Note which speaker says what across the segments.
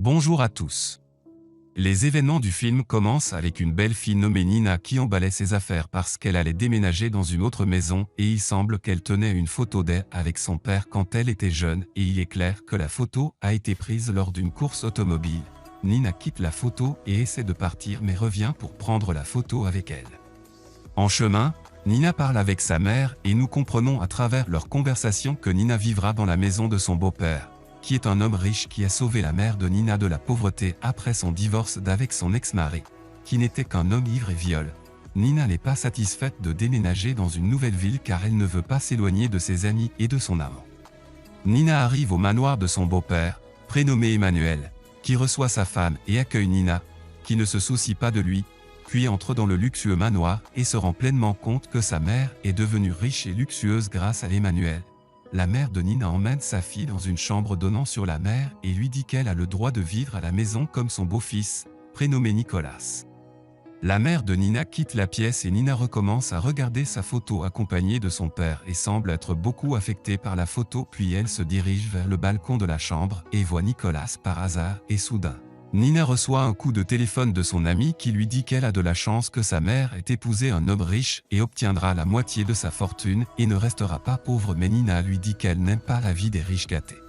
Speaker 1: Bonjour à tous. Les événements du film commencent avec une belle fille nommée Nina qui emballait ses affaires parce qu'elle allait déménager dans une autre maison et il semble qu'elle tenait une photo d'elle avec son père quand elle était jeune et il est clair que la photo a été prise lors d'une course automobile. Nina quitte la photo et essaie de partir mais revient pour prendre la photo avec elle. En chemin, Nina parle avec sa mère et nous comprenons à travers leur conversation que Nina vivra dans la maison de son beau-père, qui est un homme riche qui a sauvé la mère de Nina de la pauvreté après son divorce d'avec son ex-mari, qui n'était qu'un homme ivre et viol. Nina n'est pas satisfaite de déménager dans une nouvelle ville car elle ne veut pas s'éloigner de ses amis et de son amant. Nina arrive au manoir de son beau-père, prénommé Emmanuel, qui reçoit sa femme et accueille Nina, qui ne se soucie pas de lui, puis entre dans le luxueux manoir et se rend pleinement compte que sa mère est devenue riche et luxueuse grâce à Emmanuel. La mère de Nina emmène sa fille dans une chambre donnant sur la mer et lui dit qu'elle a le droit de vivre à la maison comme son beau-fils, prénommé Nicolas. La mère de Nina quitte la pièce et Nina recommence à regarder sa photo accompagnée de son père et semble être beaucoup affectée par la photo puis elle se dirige vers le balcon de la chambre et voit Nicolas par hasard et soudain. Nina reçoit un coup de téléphone de son ami qui lui dit qu'elle a de la chance que sa mère ait épousé un homme riche et obtiendra la moitié de sa fortune et ne restera pas pauvre mais Nina lui dit qu'elle n'aime pas la vie des riches gâtés.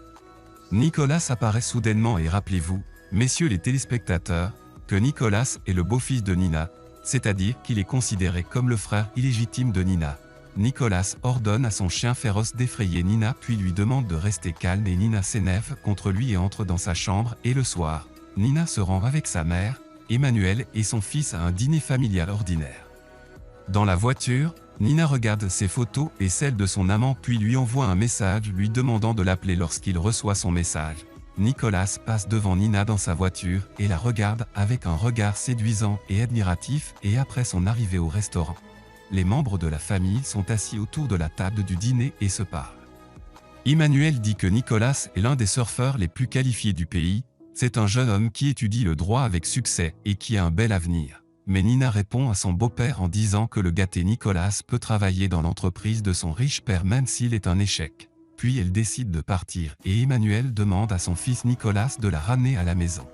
Speaker 1: Nicolas apparaît soudainement et rappelez-vous, messieurs les téléspectateurs, que Nicolas est le beau-fils de Nina, c'est-à-dire qu'il est considéré comme le frère illégitime de Nina. Nicolas ordonne à son chien féroce d'effrayer Nina puis lui demande de rester calme et Nina s'énerve contre lui et entre dans sa chambre et le soir, Nina se rend avec sa mère, Emmanuel et son fils à un dîner familial ordinaire. Dans la voiture, Nina regarde ses photos et celles de son amant puis lui envoie un message lui demandant de l'appeler lorsqu'il reçoit son message. Nicolas passe devant Nina dans sa voiture et la regarde avec un regard séduisant et admiratif et après son arrivée au restaurant, les membres de la famille sont assis autour de la table du dîner et se parlent. Emmanuel dit que Nicolas est l'un des surfeurs les plus qualifiés du pays. C'est un jeune homme qui étudie le droit avec succès et qui a un bel avenir. Mais Nina répond à son beau-père en disant que le gâté Nicolas peut travailler dans l'entreprise de son riche père même s'il est un échec. Puis elle décide de partir et Emmanuel demande à son fils Nicolas de la ramener à la maison.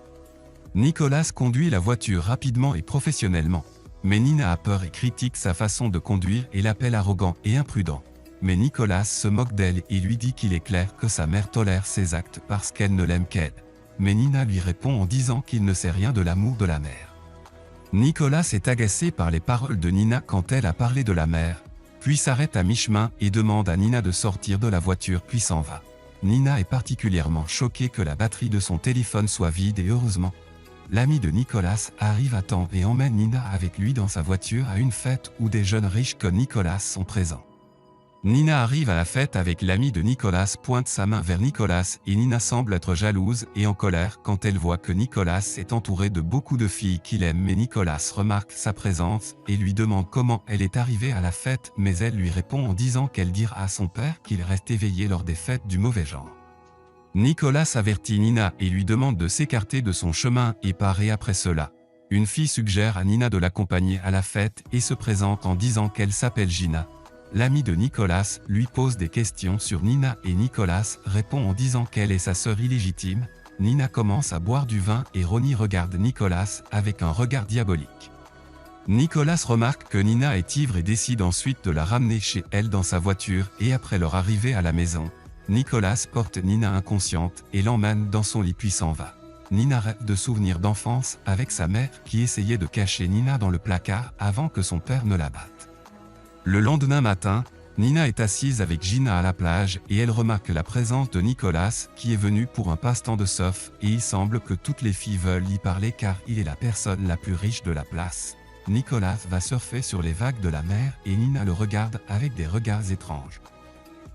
Speaker 1: Nicolas conduit la voiture rapidement et professionnellement. Mais Nina a peur et critique sa façon de conduire et l'appelle arrogant et imprudent. Mais Nicolas se moque d'elle et lui dit qu'il est clair que sa mère tolère ses actes parce qu'elle ne l'aime qu'elle. Mais Nina lui répond en disant qu'il ne sait rien de l'amour de la mère. Nicolas est agacé par les paroles de Nina quand elle a parlé de la mère, puis s'arrête à mi-chemin et demande à Nina de sortir de la voiture puis s'en va. Nina est particulièrement choquée que la batterie de son téléphone soit vide et heureusement, l'ami de Nicolas arrive à temps et emmène Nina avec lui dans sa voiture à une fête où des jeunes riches comme Nicolas sont présents. Nina arrive à la fête avec l'ami de Nicolas pointe sa main vers Nicolas et Nina semble être jalouse et en colère quand elle voit que Nicolas est entouré de beaucoup de filles qu'il aime mais Nicolas remarque sa présence et lui demande comment elle est arrivée à la fête mais elle lui répond en disant qu'elle dira à son père qu'il reste éveillé lors des fêtes du mauvais genre. Nicolas avertit Nina et lui demande de s'écarter de son chemin et part et après cela, une fille suggère à Nina de l'accompagner à la fête et se présente en disant qu'elle s'appelle Gina. L'ami de Nicolas lui pose des questions sur Nina et Nicolas répond en disant qu'elle est sa sœur illégitime. Nina commence à boire du vin et Ronnie regarde Nicolas avec un regard diabolique. Nicolas remarque que Nina est ivre et décide ensuite de la ramener chez elle dans sa voiture et après leur arrivée à la maison, Nicolas porte Nina inconsciente et l'emmène dans son lit puis s'en va. Nina rêve de souvenirs d'enfance avec sa mère qui essayait de cacher Nina dans le placard avant que son père ne la batte. Le lendemain matin, Nina est assise avec Gina à la plage et elle remarque la présence de Nicolas qui est venu pour un passe-temps de surf et il semble que toutes les filles veulent y parler car il est la personne la plus riche de la place. Nicolas va surfer sur les vagues de la mer et Nina le regarde avec des regards étranges.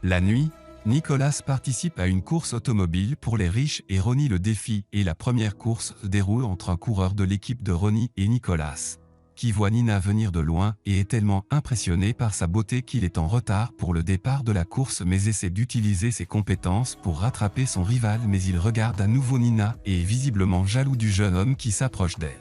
Speaker 1: La nuit, Nicolas participe à une course automobile pour les riches et Ronnie le défie et la première course se déroule entre un coureur de l'équipe de Ronnie et Nicolas, qui voit Nina venir de loin et est tellement impressionné par sa beauté qu'il est en retard pour le départ de la course mais essaie d'utiliser ses compétences pour rattraper son rival mais il regarde à nouveau Nina et est visiblement jaloux du jeune homme qui s'approche d'elle.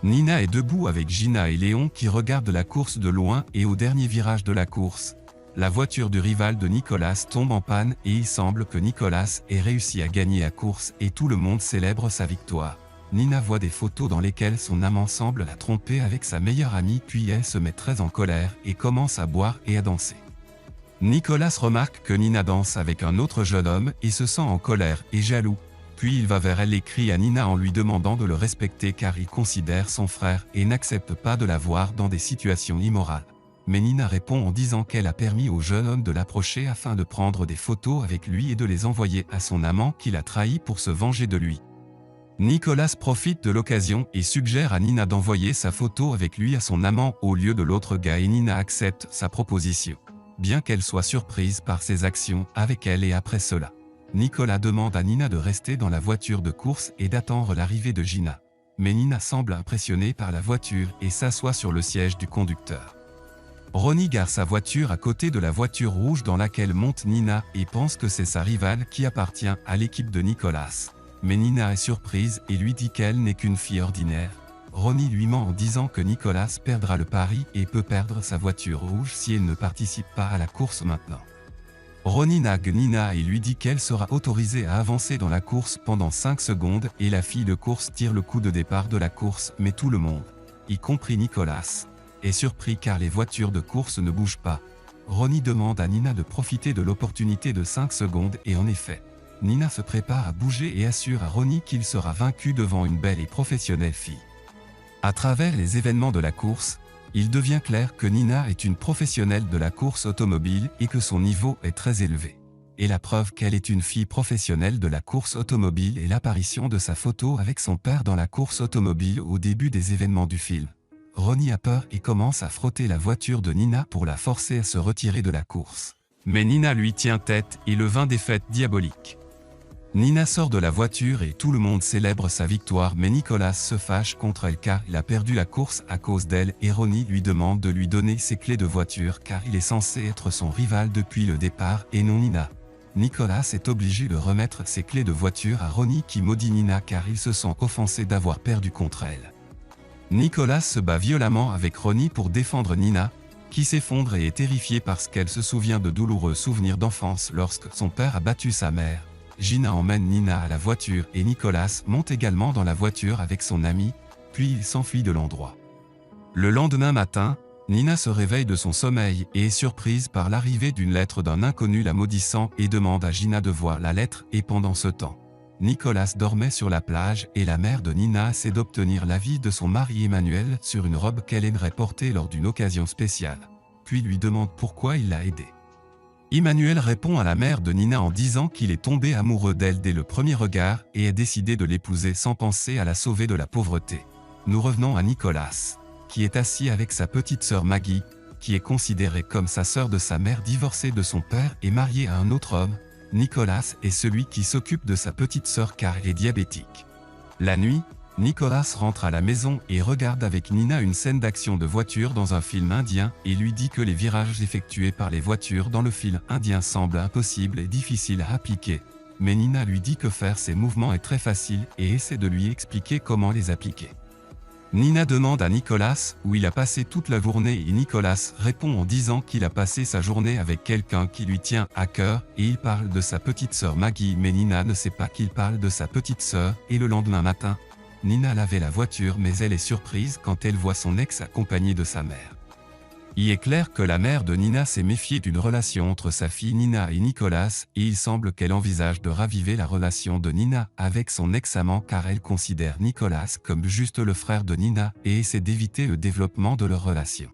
Speaker 1: Nina est debout avec Gina et Léon qui regardent la course de loin et au dernier virage de la course, la voiture du rival de Nicolas tombe en panne et il semble que Nicolas ait réussi à gagner la course et tout le monde célèbre sa victoire. Nina voit des photos dans lesquelles son amant semble la tromper avec sa meilleure amie puis elle se met très en colère et commence à boire et à danser. Nicolas remarque que Nina danse avec un autre jeune homme et se sent en colère et jaloux. Puis il va vers elle et crie à Nina en lui demandant de le respecter car il considère son frère et n'accepte pas de la voir dans des situations immorales. Mais Nina répond en disant qu'elle a permis au jeune homme de l'approcher afin de prendre des photos avec lui et de les envoyer à son amant qui l'a trahi pour se venger de lui. Nicolas profite de l'occasion et suggère à Nina d'envoyer sa photo avec lui à son amant au lieu de l'autre gars et Nina accepte sa proposition. Bien qu'elle soit surprise par ses actions avec elle et après cela. Nicolas demande à Nina de rester dans la voiture de course et d'attendre l'arrivée de Gina. Mais Nina semble impressionnée par la voiture et s'assoit sur le siège du conducteur. Ronnie gare sa voiture à côté de la voiture rouge dans laquelle monte Nina et pense que c'est sa rivale qui appartient à l'équipe de Nicolas. Mais Nina est surprise et lui dit qu'elle n'est qu'une fille ordinaire. Ronnie lui ment en disant que Nicolas perdra le pari et peut perdre sa voiture rouge si elle ne participe pas à la course maintenant. Ronnie nague Nina et lui dit qu'elle sera autorisée à avancer dans la course pendant 5 secondes et la fille de course tire le coup de départ de la course mais tout le monde, y compris Nicolas, est surpris car les voitures de course ne bougent pas. Ronnie demande à Nina de profiter de l'opportunité de 5 secondes et en effet, Nina se prépare à bouger et assure à Ronnie qu'il sera vaincu devant une belle et professionnelle fille. À travers les événements de la course, il devient clair que Nina est une professionnelle de la course automobile et que son niveau est très élevé. Et la preuve qu'elle est une fille professionnelle de la course automobile est l'apparition de sa photo avec son père dans la course automobile au début des événements du film. Ronnie a peur et commence à frotter la voiture de Nina pour la forcer à se retirer de la course. Mais Nina lui tient tête et le vainc des fêtes diaboliques. Nina sort de la voiture et tout le monde célèbre sa victoire mais Nicolas se fâche contre elle car il a perdu la course à cause d'elle et Ronnie lui demande de lui donner ses clés de voiture car il est censé être son rival depuis le départ et non Nina. Nicolas est obligé de remettre ses clés de voiture à Ronnie qui maudit Nina car il se sent offensé d'avoir perdu contre elle. Nicolas se bat violemment avec Ronnie pour défendre Nina, qui s'effondre et est terrifiée parce qu'elle se souvient de douloureux souvenirs d'enfance lorsque son père a battu sa mère. Gina emmène Nina à la voiture et Nicolas monte également dans la voiture avec son ami, puis il s'enfuit de l'endroit. Le lendemain matin, Nina se réveille de son sommeil et est surprise par l'arrivée d'une lettre d'un inconnu la maudissant et demande à Gina de voir la lettre et pendant ce temps, Nicolas dormait sur la plage et la mère de Nina essaie d'obtenir l'avis de son mari Emmanuel sur une robe qu'elle aimerait porter lors d'une occasion spéciale, puis lui demande pourquoi il l'a aidée. Emmanuel répond à la mère de Nina en disant qu'il est tombé amoureux d'elle dès le premier regard et a décidé de l'épouser sans penser à la sauver de la pauvreté. Nous revenons à Nicolas, qui est assis avec sa petite sœur Maggie, qui est considérée comme sa sœur de sa mère divorcée de son père et mariée à un autre homme. Nicolas est celui qui s'occupe de sa petite sœur car elle est diabétique. La nuit, Nicolas rentre à la maison et regarde avec Nina une scène d'action de voiture dans un film indien et lui dit que les virages effectués par les voitures dans le film indien semblent impossibles et difficiles à appliquer. Mais Nina lui dit que faire ces mouvements est très facile et essaie de lui expliquer comment les appliquer. Nina demande à Nicolas où il a passé toute la journée et Nicolas répond en disant qu'il a passé sa journée avec quelqu'un qui lui tient à cœur et il parle de sa petite sœur Maggie mais Nina ne sait pas qu'il parle de sa petite sœur et le lendemain matin, Nina lavait la voiture mais elle est surprise quand elle voit son ex accompagné de sa mère. Il est clair que la mère de Nina s'est méfiée d'une relation entre sa fille Nina et Nicolas et il semble qu'elle envisage de raviver la relation de Nina avec son ex-amant car elle considère Nicolas comme juste le frère de Nina et essaie d'éviter le développement de leur relation.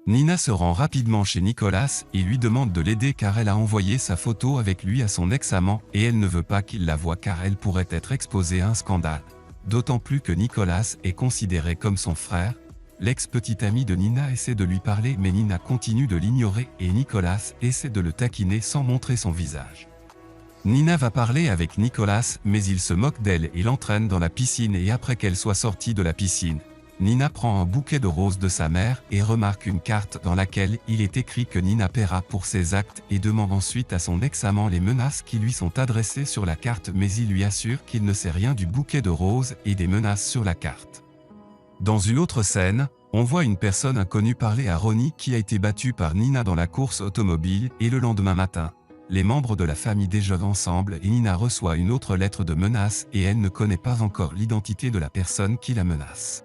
Speaker 1: Nina se rend rapidement chez Nicolas et lui demande de l'aider car elle a envoyé sa photo avec lui à son ex-amant et elle ne veut pas qu'il la voie car elle pourrait être exposée à un scandale. D'autant plus que Nicolas est considéré comme son frère. L'ex-petite amie de Nina essaie de lui parler mais Nina continue de l'ignorer et Nicolas essaie de le taquiner sans montrer son visage. Nina va parler avec Nicolas mais il se moque d'elle et l'entraîne dans la piscine et après qu'elle soit sortie de la piscine, Nina prend un bouquet de roses de sa mère et remarque une carte dans laquelle il est écrit que Nina paiera pour ses actes et demande ensuite à son ex-amant les menaces qui lui sont adressées sur la carte mais il lui assure qu'il ne sait rien du bouquet de roses et des menaces sur la carte. Dans une autre scène, On voit une personne inconnue parler à Ronnie qui a été battu par Nina dans la course automobile et le lendemain matin, les membres de la famille déjeunent ensemble et Nina reçoit une autre lettre de menace et elle ne connaît pas encore l'identité de la personne qui la menace.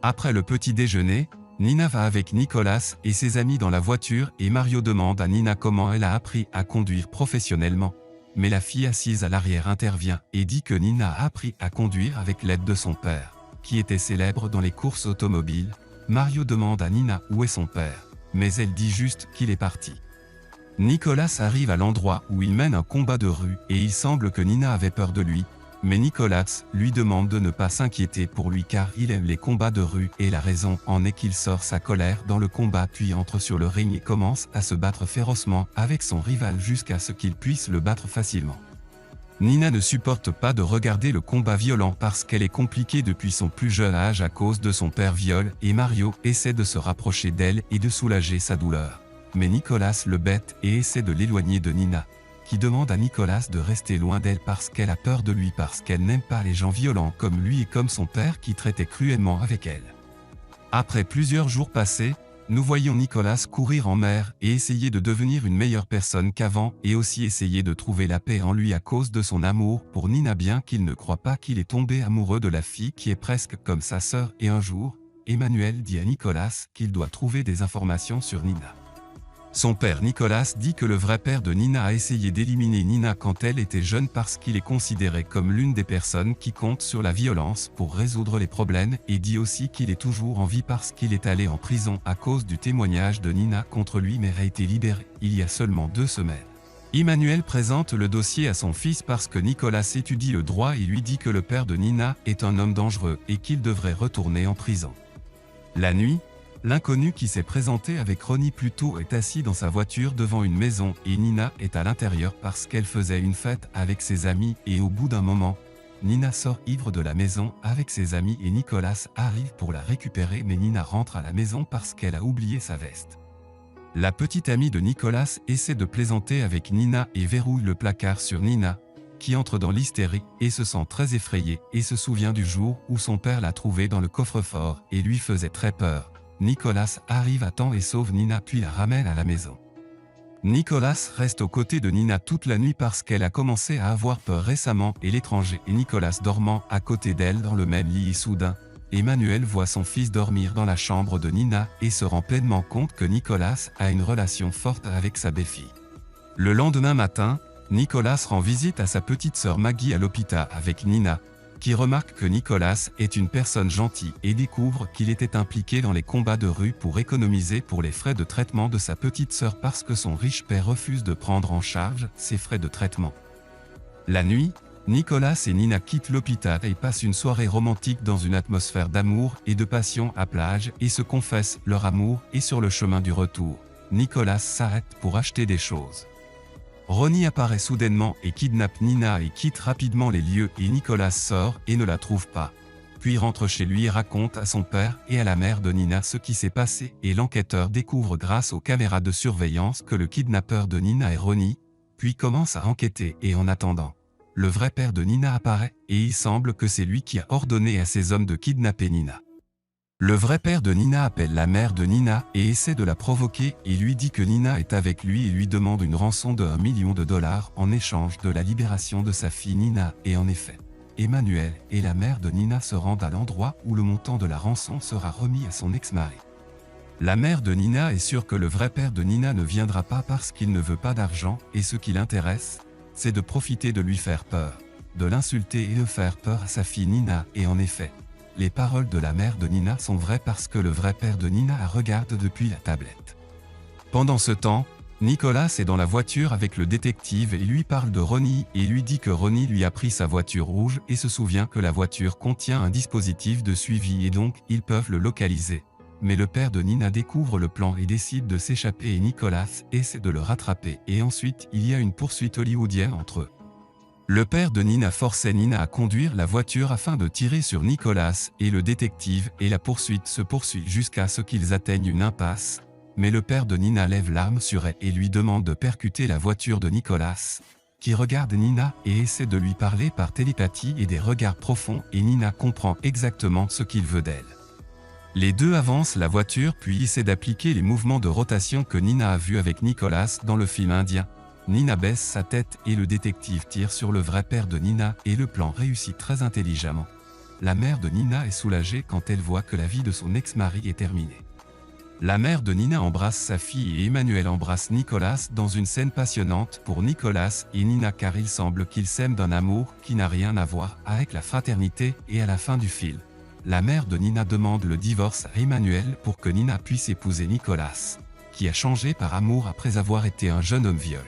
Speaker 1: Après le petit déjeuner, Nina va avec Nicolas et ses amis dans la voiture et Mario demande à Nina comment elle a appris à conduire professionnellement. Mais la fille assise à l'arrière intervient et dit que Nina a appris à conduire avec l'aide de son père, qui était célèbre dans les courses automobiles. Mario demande à Nina où est son père, mais elle dit juste qu'il est parti. Nicolas arrive à l'endroit où il mène un combat de rue et il semble que Nina avait peur de lui, mais Nicolas lui demande de ne pas s'inquiéter pour lui car il aime les combats de rue et la raison en est qu'il sort sa colère dans le combat puis entre sur le ring et commence à se battre férocement avec son rival jusqu'à ce qu'il puisse le battre facilement. Nina ne supporte pas de regarder le combat violent parce qu'elle est compliquée depuis son plus jeune âge à cause de son père viol et Mario essaie de se rapprocher d'elle et de soulager sa douleur. Mais Nicolas le bête et essaie de l'éloigner de Nina, qui demande à Nicolas de rester loin d'elle parce qu'elle a peur de lui parce qu'elle n'aime pas les gens violents comme lui et comme son père qui traitait cruellement avec elle. Après plusieurs jours passés, nous voyons Nicolas courir en mer et essayer de devenir une meilleure personne qu'avant et aussi essayer de trouver la paix en lui à cause de son amour pour Nina bien qu'il ne croit pas qu'il est tombé amoureux de la fille qui est presque comme sa sœur et un jour, Emmanuel dit à Nicolas qu'il doit trouver des informations sur Nina. Son père Nicolas dit que le vrai père de Nina a essayé d'éliminer Nina quand elle était jeune parce qu'il est considéré comme l'une des personnes qui comptent sur la violence pour résoudre les problèmes et dit aussi qu'il est toujours en vie parce qu'il est allé en prison à cause du témoignage de Nina contre lui mais a été libéré il y a seulement 2 semaines. Emmanuel présente le dossier à son fils parce que Nicolas étudie le droit et lui dit que le père de Nina est un homme dangereux et qu'il devrait retourner en prison. La nuit, l'inconnu qui s'est présenté avec Ronnie plus tôt est assis dans sa voiture devant une maison et Nina est à l'intérieur parce qu'elle faisait une fête avec ses amis et au bout d'un moment, Nina sort ivre de la maison avec ses amis et Nicolas arrive pour la récupérer mais Nina rentre à la maison parce qu'elle a oublié sa veste. La petite amie de Nicolas essaie de plaisanter avec Nina et verrouille le placard sur Nina, qui entre dans l'hystérie et se sent très effrayée et se souvient du jour où son père l'a trouvée dans le coffre-fort et lui faisait très peur. Nicolas arrive à temps et sauve Nina puis la ramène à la maison. Nicolas reste aux côtés de Nina toute la nuit parce qu'elle a commencé à avoir peur récemment et l'étranger et Nicolas dormant à côté d'elle dans le même lit et soudain, Emmanuel voit son fils dormir dans la chambre de Nina et se rend pleinement compte que Nicolas a une relation forte avec sa belle-fille. Le lendemain matin, Nicolas rend visite à sa petite sœur Maggie à l'hôpital avec Nina, qui remarque que Nicolas est une personne gentille et découvre qu'il était impliqué dans les combats de rue pour économiser pour les frais de traitement de sa petite sœur parce que son riche père refuse de prendre en charge ses frais de traitement. La nuit, Nicolas et Nina quittent l'hôpital et passent une soirée romantique dans une atmosphère d'amour et de passion à plage et se confessent leur amour et sur le chemin du retour, Nicolas s'arrête pour acheter des choses. Ronnie apparaît soudainement et kidnappe Nina et quitte rapidement les lieux et Nicolas sort et ne la trouve pas. Puis rentre chez lui et raconte à son père et à la mère de Nina ce qui s'est passé et l'enquêteur découvre grâce aux caméras de surveillance que le kidnappeur de Nina est Ronnie, puis commence à enquêter et en attendant, le vrai père de Nina apparaît et il semble que c'est lui qui a ordonné à ces hommes de kidnapper Nina. Le vrai père de Nina appelle la mère de Nina et essaie de la provoquer et lui dit que Nina est avec lui et lui demande une rançon de $1 million en échange de la libération de sa fille Nina et en effet, Emmanuel et la mère de Nina se rendent à l'endroit où le montant de la rançon sera remis à son ex-mari. La mère de Nina est sûre que le vrai père de Nina ne viendra pas parce qu'il ne veut pas d'argent et ce qui l'intéresse, c'est de profiter de lui faire peur, de l'insulter et de faire peur à sa fille Nina et en effet, les paroles de la mère de Nina sont vraies parce que le vrai père de Nina la regarde depuis la tablette. Pendant ce temps, Nicolas est dans la voiture avec le détective et lui parle de Ronnie et lui dit que Ronnie lui a pris sa voiture rouge et se souvient que la voiture contient un dispositif de suivi et donc ils peuvent le localiser. Mais le père de Nina découvre le plan et décide de s'échapper et Nicolas essaie de le rattraper et ensuite il y a une poursuite hollywoodienne entre eux. Le père de Nina forçait Nina à conduire la voiture afin de tirer sur Nicolas et le détective et la poursuite se poursuit jusqu'à ce qu'ils atteignent une impasse, mais le père de Nina lève l'arme sur elle et lui demande de percuter la voiture de Nicolas, qui regarde Nina et essaie de lui parler par télépathie et des regards profonds et Nina comprend exactement ce qu'il veut d'elle. Les deux avancent la voiture puis essaient d'appliquer les mouvements de rotation que Nina a vus avec Nicholas dans le film indien. Nina baisse sa tête et le détective tire sur le vrai père de Nina et le plan réussit très intelligemment. La mère de Nina est soulagée quand elle voit que la vie de son ex-mari est terminée. La mère de Nina embrasse sa fille et Emmanuel embrasse Nicholas dans une scène passionnante pour Nicholas et Nina car il semble qu'ils s'aiment d'un amour qui n'a rien à voir avec la fraternité et à la fin du film. La mère de Nina demande le divorce à Emmanuel pour que Nina puisse épouser Nicholas, qui a changé par amour après avoir été un jeune homme viol.